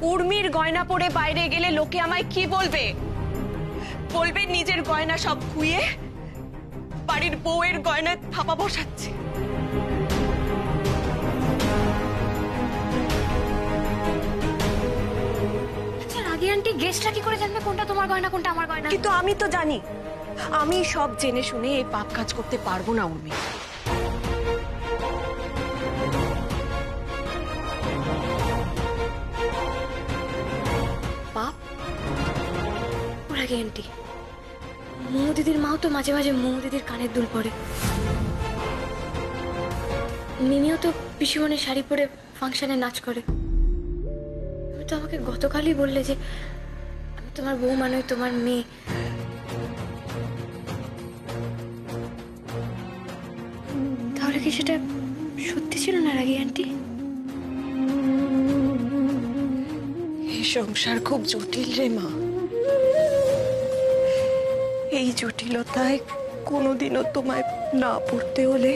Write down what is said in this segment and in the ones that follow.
উর্মির গয়না পরে বাইরে গেলে লোকে আমায় কি বলবে? বলবে নিজের গয়না সব খুইয়ে বাড়ির বউয়ের গয়নায় থাপা বসাচ্ছে। আচ্ছা রাগী আন্টি গেস্টরা কি করে জানবে কোনটা তোমার গয়না কোনটা আমার গয়না? কিন্তু আমি তো জানি, আমি সব জেনে শুনে এই পাপ কাজ করতে পারবো না উর্মি। পাপ? রাগী আন্টি, মৌ দিদির মাও তো মাঝে মাঝে মৌ দিদির কানের দুল পড়ে। মিমিও তো পিসিমণির শাড়ি পরে ফাংশনে নাচ করে। তুমি তো আমাকে গতকালই বললে যে আমি তোমার বৌমা নই, তোমার মেয়ে। তাহলে কি সেটা সত্যি ছিল না রাগী আন্টি? এই সংসার খুব জটিল রে মা। এই জটিলতায় কোনোদিনও তোমায় না পড়তে হলে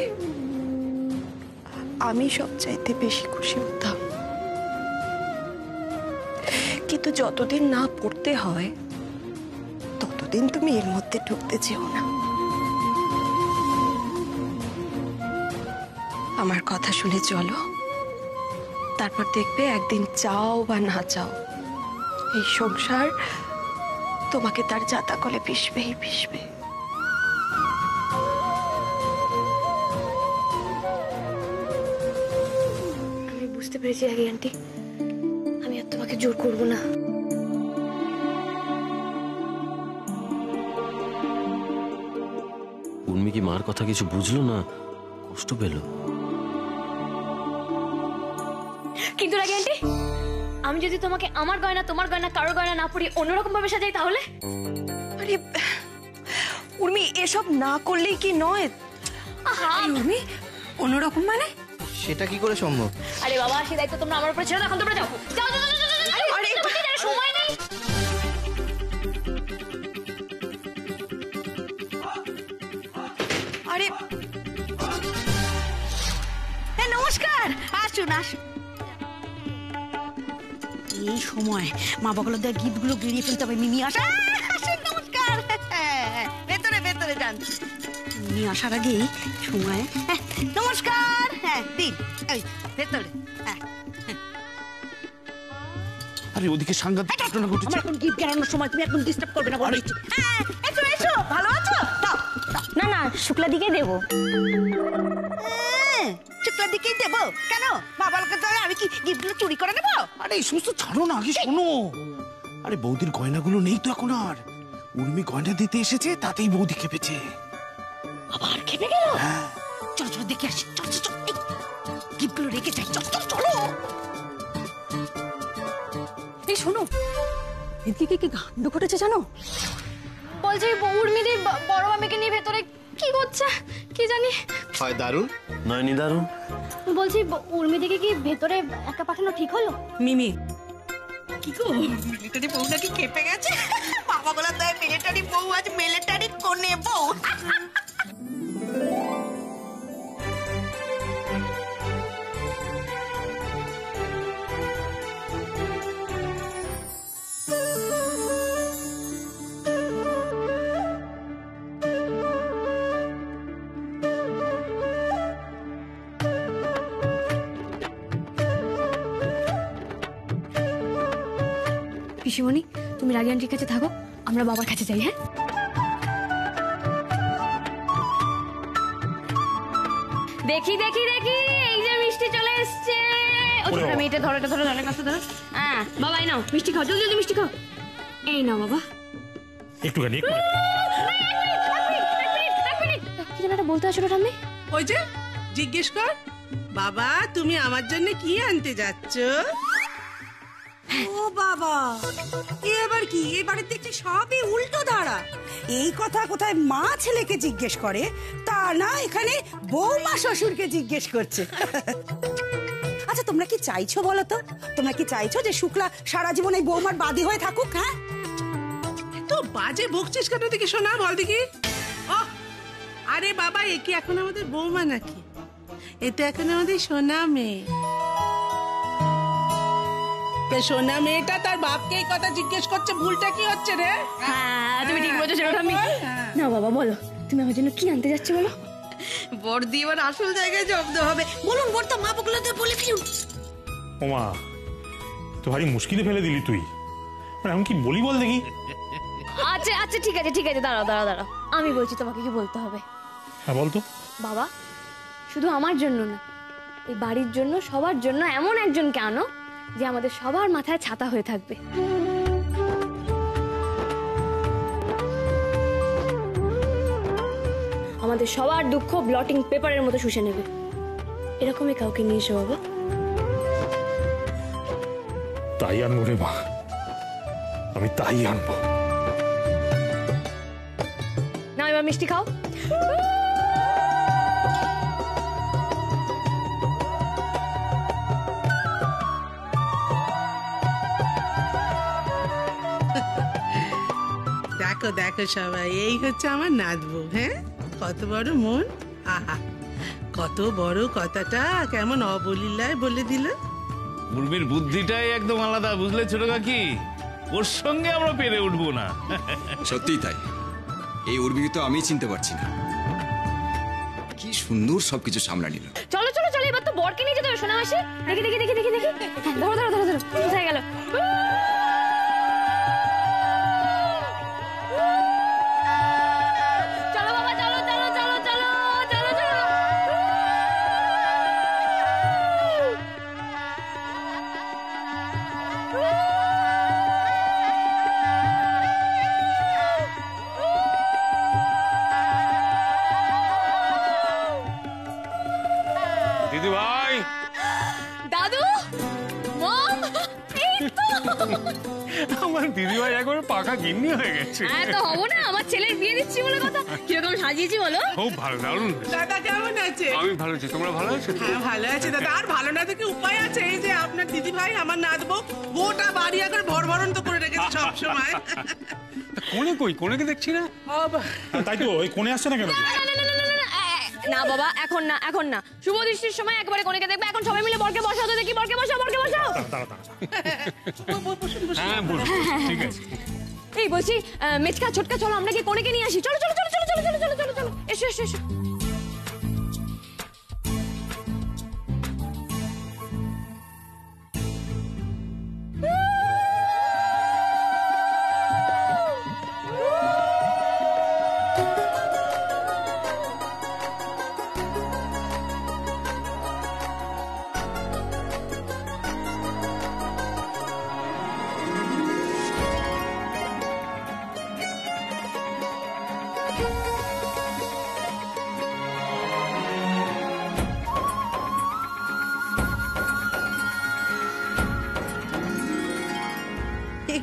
আমি সবচাইতে বেশি খুশি হতাম। কিন্তু যতদিন না পড়তে হয় ততদিন তুমি এর মধ্যে ঢুকতে চেও না। আমার কথা শুনে চলো, তারপর দেখবে একদিন চাও বা না চাও এই সংসার তোমাকে তার জাতাকলে পিষবেই পিষবে। আমি বুঝতে পেরেছি রাগী আন্টি, আমি আর তোমাকে জোর করবো না। উর্মি কি মার কথা কিছু বুঝলো না? কষ্ট পেল? কিন্তু রাগী আন্টি, আমি যদি তোমাকে আমার গয়না তোমার গয়না কারোর গয়না না পরিয়ে অন্যরকম ভাবে সাজাই তাহলে? আরে উর্মি, এসব না করলেই কি নয়? উর্মি, অন্যরকম মানে? সেটা কি করে সম্ভব? আরে বাবা, সেই দায়িত্ব তোমরা আমার উপরে ছেড়ে দাও। এখন তোমরা যাও যাও যাও যাও, যাও, যাও। আরে সময় নেই। আরে নমস্কার, আসুন আসুন। এই সময় মা বগল দেওয়া গিফট গুলো গিরিয়ে ফেলতে হবে। মিমি আসা, আসুন নমস্কার। ভেতরে ভেতরে যান। মিমি আসার আগে সময় নমস্কার। হ্যাঁ দিন, এই ভেতরে। আরে ওদিকে সাংঘাতিক ঘটনা ঘটেছে। আমার এখন গিফট গেরানোর সময়, তুমি একদম ডিস্টার্ব করবে না বলে দিচ্ছি। এসো এসো, ভালো আছো? দাও না না, শুক্লা দিকে দেবো। শুক্লার দিকেই দেবো? কেন, বাবার কাছে আমি কি গিফটগুলো চুরি করে নেবো? আরে এই সমস্ত ছাড়ো না, আগে শোনো। আরে বৌদির গয়নাগুলো নেই তো এখন আর। উর্মি গয়না দিতে এসেছে, তাতেই বৌদি খেপেছে। আবার খেপে গেল? চলো চলো দেখে আসি, চলো চলো। গিফটগুলো রেখে যাই, চলো চলো চলো। এই শোনো, এদিকে কি কাণ্ড ঘটেছে জানো? বলছি উর্মিদি বড় মামিকে নিয়ে ভেতরে কি করছে কি জানি। হয় দারুণ, নয় নি দারুণ। বলছি উর্মিদিকে কি ভেতরে একা পাঠানো ঠিক হলো? মিমি, কি গো, মিলিটারি বউ নাকি খেপে গেছে? বাবা বলা তাই মিলিটারি বউ আজ মিলিটারি কোনে বউ। পিসিমণি, তুমি রাগী আন্টির কাছে থাকো, আমরা বাবার কাছে যাই। হ্যাঁ দেখি দেখি দেখি, এই যে মিষ্টি চলে এসছে। মেয়েটা ধরো, এটা ধরো, ধরে কাছে ধরো। হ্যাঁ বাবা, এই নাও মিষ্টি খাও, জলদি জলদি মিষ্টি খাও। এই নাও বাবা। একটুখানি কি যেন একটা বলতে আসলো ঠাম্মি? ওই যে জিজ্ঞেস কর, বাবা তুমি আমার জন্য কি আনতে যাচ্ছ? ও বাবা, এবার কি, এবারে দেখছি সবই উল্টো ধারা। এই কথা কোথায় মা ছেলেকে জিজ্ঞেস করে, তা না এখানে বৌমা শ্বশুরকে জিজ্ঞেস করছে। আচ্ছা তোমরা কি চাইছো বলো তো? তোমরা কি চাইছো যে শুক্লা সারা জীবন এই বৌমার বাদী হয়ে থাকুক? হ্যাঁ, তো বাজে বকছিস কেন দেখি শোনা, বল দেখি। আরে বাবা, এ কি এখন আমাদের বৌমা নাকি? এ তো এখন আমাদের সোনা মেয়ে। তা সোনা মেয়েটা তার বাপকে এই কথা জিজ্ঞেস করছে, ভুলটা কি হচ্ছে রে? হ্যাঁ তুমি ঠিক বলছো সেটা আমি না। বাবা বলো তুমি আমার জন্য কি আনতে যাচ্ছ বলো। বর্দি এবার আসল জায়গায় জব্দ হবে। বলুন বর্তা, মা বকুলাতে বলে ফেলুন। ওমা, তো ভারী মুশকিলে ফেলে দিলি তুই। মানে আমি কি বলি বল দেখি। আচ্ছা আচ্ছা ঠিক আছে ঠিক আছে, দাঁড়াও দাঁড়াও দাঁড়াও, আমি বলছি তোমাকে কি বলতে হবে। হ্যাঁ বলতো। বাবা শুধু আমার জন্য না, এই বাড়ির জন্য সবার জন্য এমন একজনকে আনো যে আমাদের সবার মাথায় ছাতা হয়ে থাকবে। আমাদের সবার দুঃখ ব্লটিং পেপারের মতো শুষে নেবে, এরকমই কাউকে নিয়ে এসো বাবা। তাই আনবো রে মা, আমি তাই আনবো। না এবার মিষ্টি খাও। দেখো দেখো সবাই, এই হচ্ছে আমার নাতবু। হ্যাঁ, কত বড় মন, আহা কত বড় কথাটা কেমন অবলীলায় বলে দিল। উর্মির বুদ্ধিটাই একদম আলাদা, বুঝলে ছোট কাকি? ওর সঙ্গে আমরা পেরে উঠবো না। সত্যিই তাই, এই উর্মিকে তো আমি চিনতে পারছি না। কি সুন্দর সবকিছু সামলা নিল। চলো চলো চলো, এবার তো বরকে নিয়ে যেতে হবে। শোনা মাসি, দেখি দেখি দেখি দেখি দেখি, হ্যাঁ, ধরো ধরো ধরো ধরো, কোথায় গেল? চলো বাবা চলো চলো চলো চলো চলো চলো। দিদি ভাই, দাদু, মম, এই তো। আমার দিদি ভাই একবারে পাকা গিন্নি হয়ে গেছে। হ্যাঁ তো হবো না, আমার ছেলের বিয়ে দিচ্ছি বলে কথা। কিরকম সাজিয়েছি বলো? খুব ভালো, দারুণ। দাদা কেমন আছে? আমি ভালো আছি, তোমরা ভালো আছো? হ্যাঁ ভালো আছে দাদা, আর ভালো না থেকে উপায় আছে? এই যে আপনার দিদি ভাই আমার নাতবু, গোটা বাড়ি একবার ভরভরন তো করে রেখেছে সব সময়। কোনে কই, কোনেকে দেখছি না। তাই তো, ওই কোনে আসছে না কেন? না বাবা, এখন না এখন না, শুভ দৃষ্টির সময় একবারে কোনেকে দেখবে। এখন সবাই মিলে বরকে বসাও তো দেখি, বরকে বসাও বরকে বসাও। হ্যাঁ বলুন, ঠিক আছে। এই বলছি মেচকা ছোটকা, চলো আমরা কি কোনেকে নিয়ে আসি। চলো চলো চলো চলো চলো চলো চলো চলো চলো, এসো এসো এসো।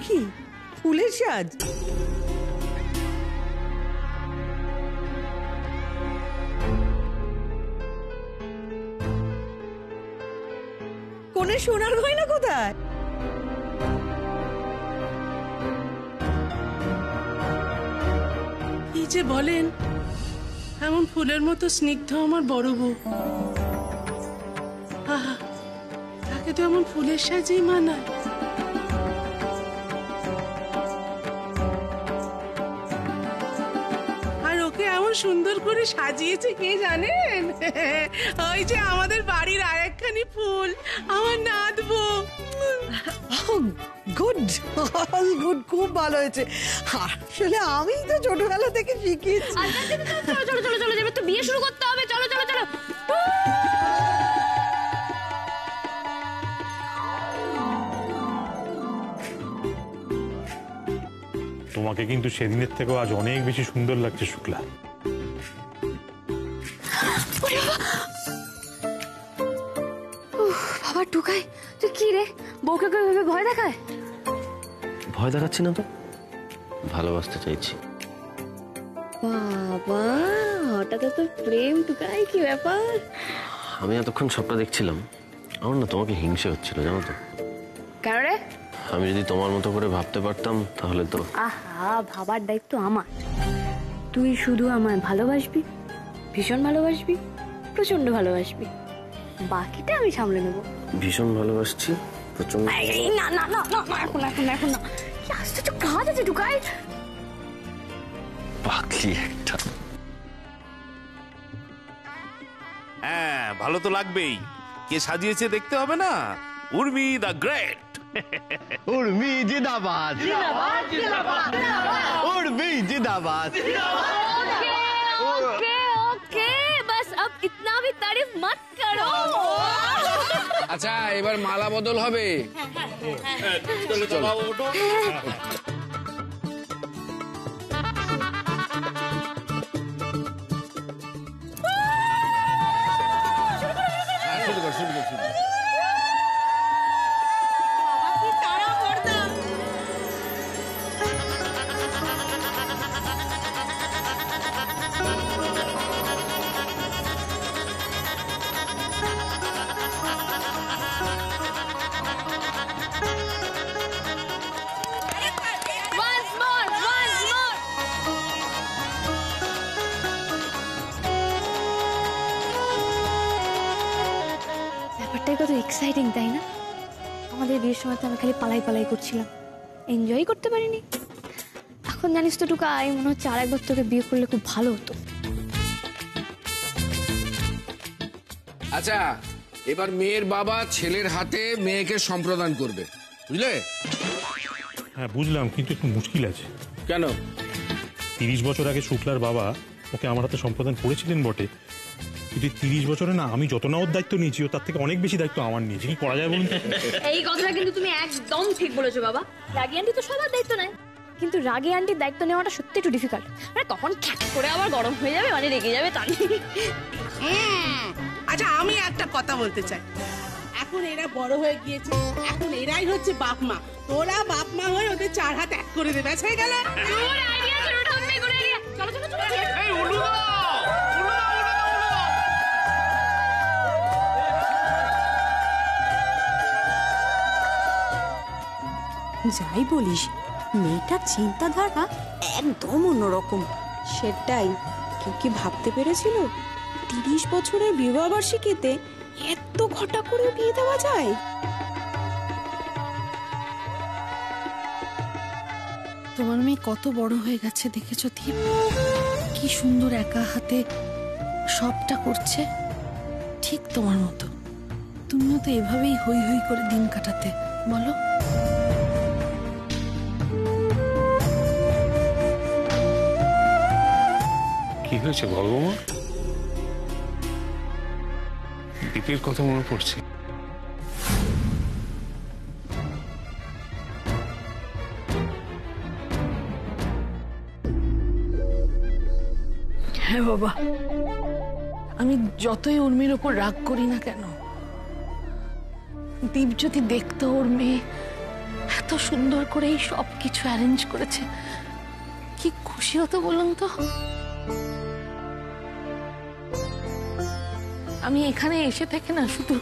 কি ফুলের সাজ? কোনে সোনার গয়না কোথায়? এই যে বলেন, এমন ফুলের মতো স্নিগ্ধ আমার বড় বউ, আহা তাকে তো এমন ফুলের সাজেই মানায়। আর ওকে এমন সুন্দর করে সাজিয়েছে কে জানেন? ওই যে আমাদের বাড়ির আরেকখানি ফুল, আমার নাতবু। গুড, অল গুড, খুব ভালো হয়েছে। আসলে আমি তো ছোটবেলা থেকে শিখেছি। চলো চলো চলো চলো, এবার তো বিয়ে শুরু করতে হবে। চলো চলো চলো। তোমাকে কিন্তু সেদিনের থেকেও আজ অনেক বেশি সুন্দর লাগছে শুক্লা। বাবা টুকাই, তুই কি রে, বউকে ভেবে ভয় দেখায়? ভয় দেখাচ্ছি না তো, ভালোবাসতে চাইছি। বাবা হঠাৎ তো প্রেম, টুকাই কি ব্যাপার? আমি এতক্ষণ সবটা দেখছিলাম, আমার না তোমাকে হিংসে হচ্ছিল জানো তো। কেন রে? আমি যদি তোমার মতো করে ভাবতে পারতাম তাহলে তো। আহা, ভাবার দায়িত্ব আমার। তুই শুধু আমায় ভালোবাসবি, ভীষণ ভালোবাসবি, প্রচন্ড ভালোবাসবি, বাকিটা আমি সামলে নেব। ভীষণ ভালোবাসছি, প্রচন্ড এই, না না না না না, এখন এখন এখন না, কি আশ্চর্য কাজ আছে ঢুকাই। পাখি একটা। হ্যাঁ, ভালো তো লাগবেই। কে সাজিয়েছে দেখতে হবে না? Urmi the great. উর্মি জিন্দাবাদ, উর্মি জিন্দাবাদ। ओके ओके, बस अब इतना भी तारीफ मत करो। আচ্ছা, এবার মালা বদল হবে। Once more, once more. ব্যাপারটাই কত এক্সাইটিং, তাই না? আমাদের বিয়ের সময় তো আমি খালি পালাই পালাই করছিলাম, এনজয় করতে পারিনি। এখন জানিস তো টুকাই, মনে হচ্ছে আর একবার তোকে বিয়ে করলে খুব ভালো হতো। আচ্ছা, এবার মেয়ের বাবা ছেলের হাতে মেয়েকে সম্প্রদান করবে, বুঝলে? হ্যাঁ বুঝলাম, কিন্তু একটু মুশকিল আছে। কেন? 30 বছর আগে শুক্লার বাবা ওকে আমার হাতে সম্প্রদান করেছিলেন বটে, কিন্তু 30 বছরে না আমি যত না ওর দায়িত্ব নিয়েছি, ও তার থেকে অনেক বেশি দায়িত্ব আমার নিয়েছি। কি করা যায় বলুন তো? এই কথাটা কিন্তু তুমি একদম ঠিক বলেছো বাবা। রাগী আন্টি তো সবার দায়িত্ব নেয়, কিন্তু রাগী আন্টির দায়িত্ব নেওয়াটা সত্যি একটু ডিফিকাল্ট। মানে তখন খ্যাট করে আবার গরম হয়ে যাবে, মানে রেগে যাবে তা নেই। আচ্ছা, আমি একটা কথা বলতে চাই। এখন এরা বড় হয়ে গিয়েছে, এখন এরাই হচ্ছে বাপ মা। তোরা বাপ মা হয়ে ওদের 4 হাত এক করে দেবে, হয়ে গেল। চলো চলো চলো। এই উলু দাও, উলু দাও, উলু দাও, উলু দাও। যাই বলিস, মেয়েটার চিন্তাধারা একদম অন্যরকম। সেটাই, কেউ কি ভাবতে পেরেছিল 30 বছরের বিবাহ বার্ষিকীতে এত ঘটা করে বিয়ে দেওয়া যায়? তোমার মেয়ে কত বড় হয়ে গেছে দেখেছো দীপ? কি সুন্দর একা হাতে সবটা করছে, ঠিক তোমার মতো। তুমিও তো এভাবেই হই হই করে দিন কাটাতে, বলো? কি হয়েছে বলবো মা? দীপের কথা মনে পড়ছে। হ্যাঁ বাবা, আমি যতই উর্মির ওপর রাগ করি না কেন, দীপ যদি দেখতো ওর মেয়ে এত সুন্দর করে এই সব কিছু অ্যারেঞ্জ করেছে, কি খুশি হতো বলুন তো। আমি এখানে এসে থেকে না শুধু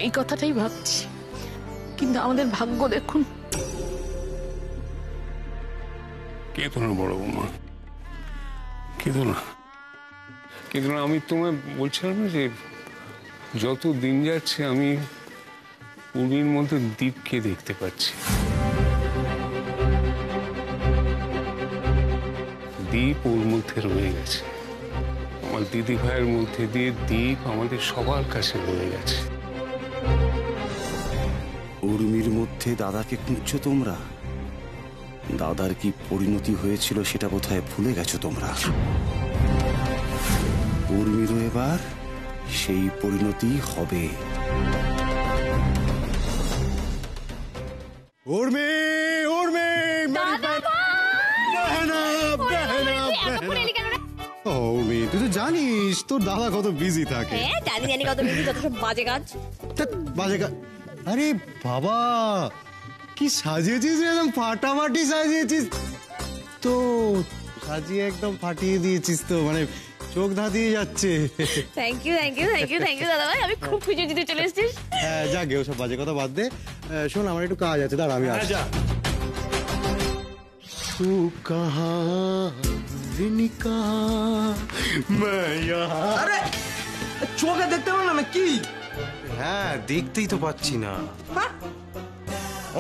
এই কথাটাই ভাবছি, কিন্তু আমাদের ভাগ্য দেখুন। কেঁদো না বড় বৌমা, কেঁদো না, কেঁদো না। আমি তোমায় বলছিলাম না যে যত দিন যাচ্ছে আমি উর্মির মধ্যে দীপকে দেখতে পাচ্ছি। দীপ ওর মধ্যে রয়ে গেছে, আমার দিদি ভাইয়ের মধ্যে দিয়ে দীপ আমাদের সবার কাছে রয়ে গেছে। উর্মির মধ্যে দাদাকে খুঁজছো তোমরা? দাদার কি পরিণতি হয়েছিল সেটা বোধহয় ভুলে গেছো তোমরা। উর্মিরও এবার সেই পরিণতি হবে। উর্মি, উর্মি, ও উর্মি, তুই তো জানিস তোর দাদা কত বিজি থাকে। হ্যাঁ জানি জানি, কত বিজি, যত সব বাজে কাজ। বাজে কাজ? আরে বাবা, কি সাজিয়েছিস রে, একদম ফাটাফাটি সাজিয়েছিস তো। সাজিয়ে একদম ফাটিয়ে দিয়েছিস তো, মানে চোখ ধাঁধিয়ে যাচ্ছে। Thank you thank you thank you thank you দাদা ভাই, আমি খুব খুশি হয়েছি তুই চলে এসেছিস। হ্যাঁ যাক গে, ওসব বাজে কথা বাদ দে। শোন, আমার একটু কাজ আছে, দাঁড়া আমি আসছি। तू कहाँ विनिका मैं यहाँ। আরে চোখে দেখতে পারলাম না কি? হ্যাঁ দেখতেই তো পাচ্ছি না।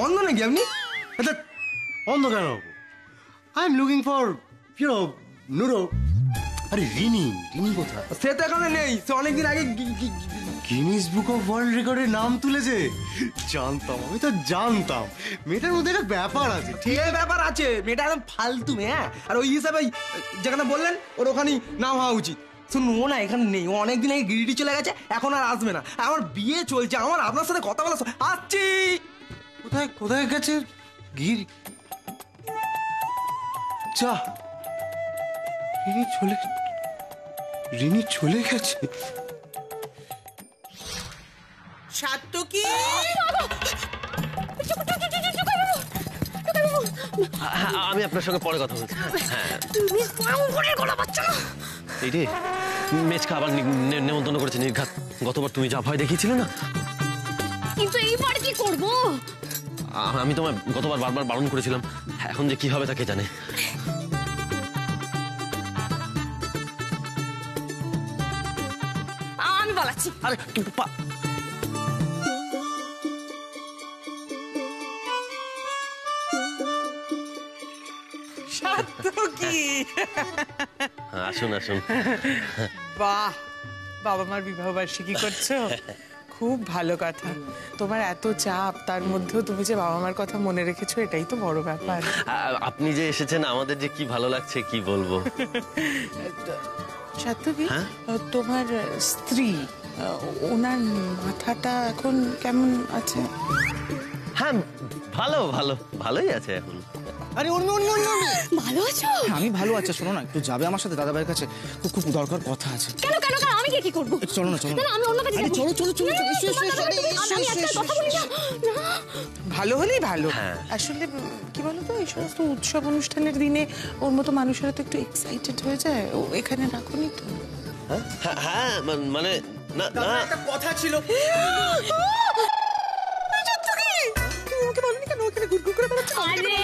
অন্ধ নাকি আপনি? অন্ধ কেন? I am looking for Nuro. আরে রিনি কোথায়? সে তো এখানে নেই, সে অনেকদিন আগে গিনিস বুক অফ ওয়ার্ল্ড রেকর্ডে নাম তুলেছে। জানতাম, আমি তো জানতাম মেয়েটার মধ্যে একটা ব্যাপার আছে। ঠিক ব্যাপার আছে, মেয়েটা একদম ফালতু মেয়ে। হ্যাঁ, আর ওই হিসাবে যেখানে বললেন ওর ওখানেই নাম হওয়া উচিত। শুনুন, ও না এখানে নেই, ও অনেকদিন আগে গিরিডি চলে গেছে, এখন আর আসবে না। আমার বিয়ে চলছে, আমার আপনার সাথে কথা বলা আসছি। কোথায় গেছে গির? যা, রিনি চলে গেছে। সাত্তকী, আমি আপনার সঙ্গে পরে কথা বলছি। এই রে, মেজকা আবার নেমন্তন্ন করেছে নির্ঘাত। গতবার তুমি যা ভয় দেখিয়েছিলে না, কিন্তু এইবার কি করব? আমি তোমায় গতবার বারবার বারণ করেছিলাম। এখন যে কি হবে তাকে জানে। আমি বলাচ্ছি। আরে কিন্তু সাত্তকী, আসুন আসুন। বাহ, বাবা মার বিবাহ বার্ষিকী করছো, খুব ভালো কথা। তোমার এত চাপ, তার মধ্যেও তুমি যে বাবা মার কথা মনে রেখেছো, এটাই তো বড় ব্যাপার। আপনি যে এসেছেন আমাদের যে কি ভালো লাগছে কি বলবো। সাত্তকী, তোমার স্ত্রী, ওনার মাথাটা এখন কেমন আছে? হ্যাঁ, ভালোই আছে এখন। আরে ভালো আছো? আমি ভালো আছি। শোনো না, একটু যাবে আমার সাথে দাদা ভাইয়ের কাছে, খুব দরকার কথা আছে। কেন আমি কি করব? চলো না। না, আমি অন্য কাছে যাব। চলো। ভালো হলেই ভালো। আসলে কি বলতো, এই সমস্ত উৎসব অনুষ্ঠানের দিনে ওর মতো মানুষেরা তো একটু এক্সাইটেড হয়ে যায়। ও এখানে রাখুনি তো? হ্যাঁ, মানে না, একটা কথা ছিল। আরে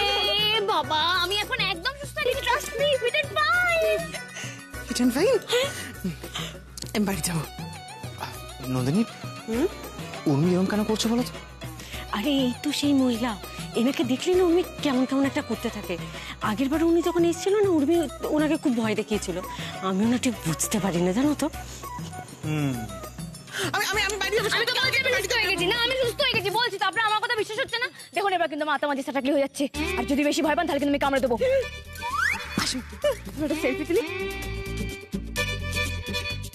বাবা, আমি এখন একদম সুস্থ আছি। Trust me, fit and fine. আমি বাড়ি যাবো। নন্দিনী, উর্মি এরকম কেন করছে বলো তো? আরে এই তো সেই মহিলা, এনাকে দেখলে না উর্মি কেমন একটা করতে থাকে। আগের বার উনি যখন এসেছিল না, উর্মি ওনাকে খুব ভয় দেখিয়েছিল। আমি ওনা ঠিক বুঝতে পারি না, জানো তো। আমি বাড়ি যাবো। আমি তো বলছি আমি সুস্থ হয়ে গেছি। না, আমি সুস্থ হয়ে গেছি বলছি তো, আপনার আমার কথা বিশ্বাস হচ্ছে না? দেখুন, এবার কিন্তু মাতামাতি সাটাকলি হয়ে যাচ্ছে। আর যদি বেশি ভয় পান তাহলে কিন্তু আমি কামড়ে দেবো। আসুন, একটা সেলফি তুলি।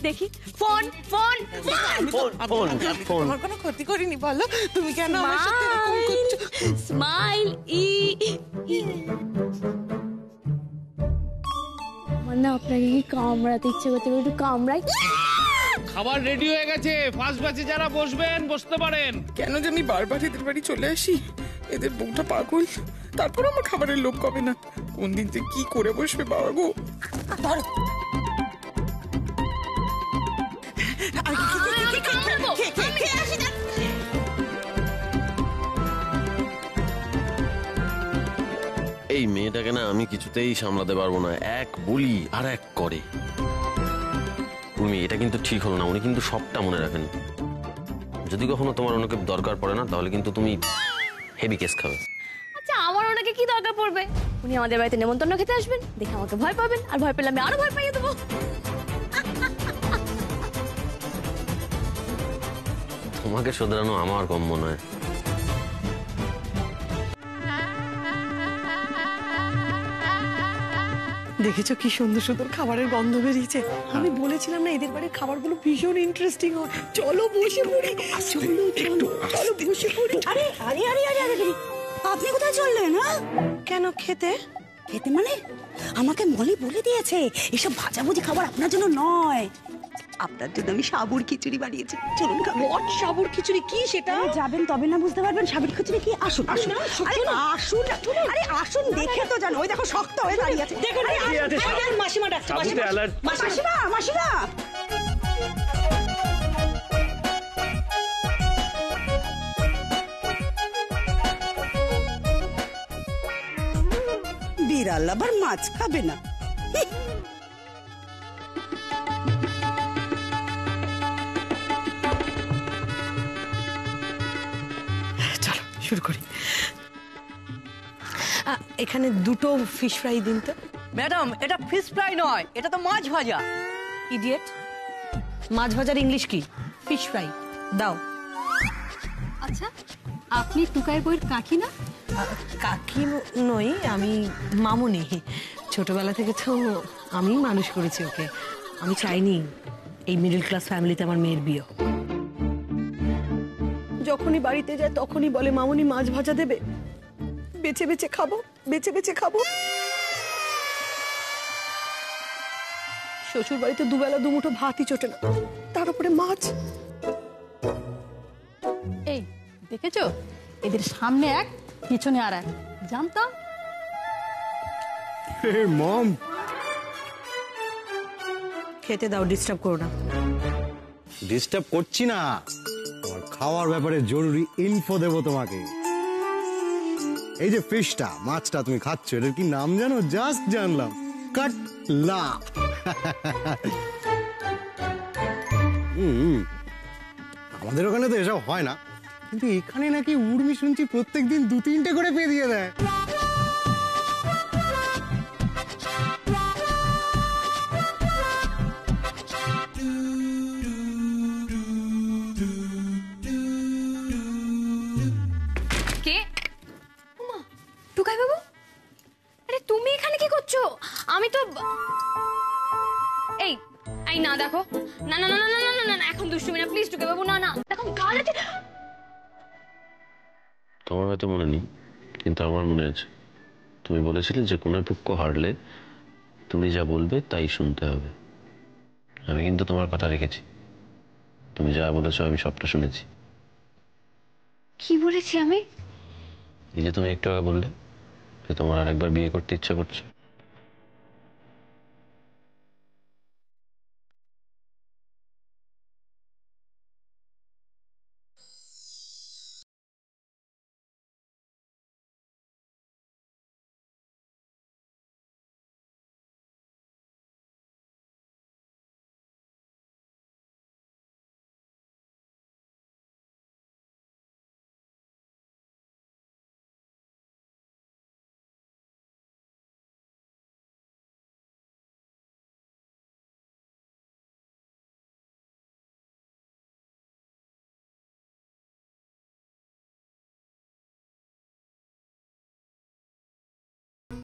দেখি, ফোন। আমার কোনো ক্ষতি করিনি, বলো তুমি কেন আমার সাথে এরকম করছো? স্মাইল। আমার না আপনাকে কি কামড়াতে ইচ্ছে করতে, একটু কামড়াই। খাবার রেডি হয়ে গেছে, ফার্স্ট ব্যাচে যারা বসবেন বসতে পারেন। কেন জানি বারবার এদের বাড়ি চলে আসি, এদের বউটা পাগল, তারপর আমার খাবারের লোভ কমে না। কোন দিন যে কি করে বসবে বাবা গো। এই মেয়েটাকে না আমি কিছুতেই সামলাতে পারবো না। এক বলি আর এক করে। উর্মি, এটা কিন্তু ঠিক হলো না। উনি কিন্তু সবটা মনে রাখেন। যদি কখনো তোমার ওনাকে দরকার পড়ে না, তাহলে কিন্তু তুমি হেভি কেস খাবে। আচ্ছা, আমার ওনাকে কি দরকার পড়বে? উনি আমাদের বাড়িতে নেমন্তন্ন খেতে আসবেন, দেখে আমাকে ভয় পাবেন, আর ভয় পেলে আমি আরো ভয় পাইয়ে দেবো। তোমাকে শোধরানো আমার গম্য নয়। দেখেছো কি সুন্দর সুন্দর খাবারের গন্ধ বেরিয়েছে? আমি বলেছিলাম না এদের বাড়ির খাবারগুলো ভীষণ ইন্টারেস্টিং হয়। চলো বসে পড়ি। চলো বসে পড়ি। আরে আপনি কোথায় চললেন? কেন খেতে? খেতে মানে আমাকে মলি বলে দিয়েছে এসব ভাজাভুজি খাবার আপনার জন্য নয়, আপনার জন্য আমি সাবুর খিচুড়ি বানিয়েছি। চলুন খাবো। সাবুর খিচুড়ি কি সেটা? যাবেন তবে না বুঝতে পারবেন সাবুর খিচুড়ি কি। আসুন। আরে আসুন, দেখে তো জানো। ওই দেখো শক্ত হয়ে দাঁড়িয়ে আছে। মাসিমা ডাকছে। মাসিমা। বিড়াল আবার মাছ খাবে না। শুরু করি। এখানে দুটো ফিশ ফ্রাই দিন তো। ম্যাডাম, এটা ফিশ ফ্রাই নয়, এটা তো মাছ ভাজা। ইডিয়েট, মাছ ভাজার ইংলিশ কি? ফিশ ফ্রাই দাও। আচ্ছা, আপনি টুকাই বইয়ের কাকি না? কাকি নই, আমি মামুনি। ছোটবেলা থেকে তো আমি মানুষ করেছি ওকে। আমি চাইনি এই মিডল ক্লাস ফ্যামিলিতে আমার মেয়ের বিয়ে। যখনই বাড়িতে যায় তখনই বলে মামুনি মাছ ভাজা দেবে, বেছে বেছে খাবো, বেছে বেছে খাবো। শ্বশুর বাড়িতে দুবেলা দুমুঠো ভাতই চটে না, তার উপরে মাছ। এই দেখেছো, এদের সামনে এক পিছনে আর এক, জানতাম। মম, খেতে দাও, ডিস্টার্ব করো না। ডিস্টার্ব করছি না, আমার খাওয়ার ব্যাপারে জরুরি ইনফো দেবো তোমাকে। এই যে ফিশটা, মাছটা তুমি খাচ্ছ, এটার কি নাম জানো? জাস্ট জানলাম, কাটলা। আমাদের ওখানে তো এসব হয় না, কিন্তু এখানে নাকি উর্মি শুনছি প্রত্যেকদিন 2-3টে করে পেয়ে দিয়ে দেয়। কে? টুকাই বাবু, আরে তুমি এখানে কি করছো? আমি তো এই এই না, দেখো, না না না না না না না, এখন দুষ্টুমি না প্লিজ টুকাই বাবু, না না, দেখো গাল আছে। তোমার হয়তো মনে নেই, কিন্তু আমার মনে আছে। তুমি বলেছিলে যে কোনো পক্ষ হারলে তুমি যা বলবে তাই শুনতে হবে। আমি কিন্তু তোমার কথা রেখেছি। তুমি যা বলেছো আমি সবটা শুনেছি। কি বলেছি আমি? এই যে তুমি একটু আগে বললে যে তোমার আরেকবার বিয়ে করতে ইচ্ছা করছে,